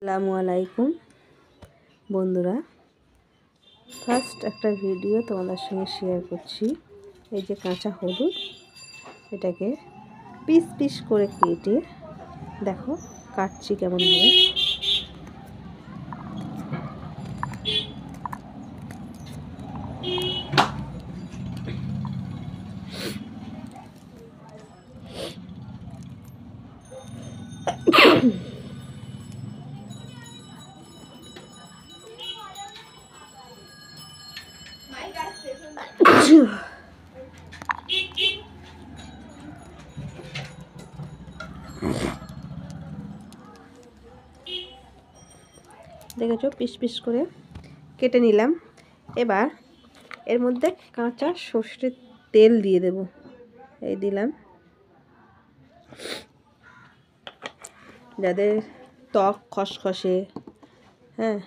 আসসালামু আলাইকুম বন্ধুরা, ফার্স্ট একটা ভিডিও তোমাদের সঙ্গে শেয়ার করছি। এই যে কাঁচা হলুদ, এটাকে পিস পিস করে কেটে দেখো কাটছি কেমন ভাবে। দেখেছো পিস পিস করে কেটে নিলাম। এবার এর মধ্যে কাঁচা সর্ষের তেল দিয়ে দেব। এই দিলাম। যাদের ত্বক খসখসে, হ্যাঁ,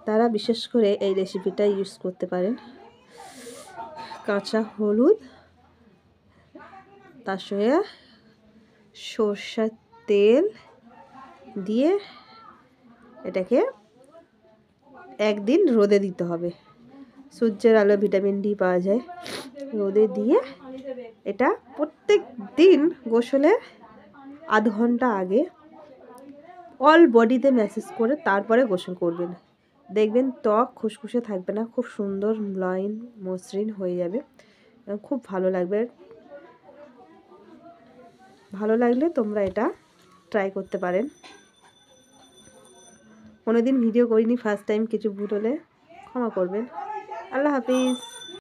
তারা বিশেষ করে এই রেসিপিটা ইউজ করতে পারেন। কাঁচা হলুদ, তার সঙ্গে সর্ষের তেল দিয়ে এটাকে একদিন রোদে দিতে হবে। সূর্যের আলো ভিটামিন ডি পাওয়া যায়। রোদে দিয়ে এটা প্রত্যেক দিন গোসলের আধ ঘন্টা আগে অল বডিতে ম্যাসেজ করে তারপরে গোসল করবেন। দেখবেন ত্বক খুসখুসে থাকবে না, খুব সুন্দর মুলায়ম মসৃণ হয়ে যাবে, খুব ভালো লাগবে। ভালো লাগলে তোমরা এটা ট্রাই করতে পারেন। কোনোদিন ভিডিও করিনি, ফার্স্ট টাইম, কিছু ভুল হলে ক্ষমা করবেন। আল্লাহ হাফিজ।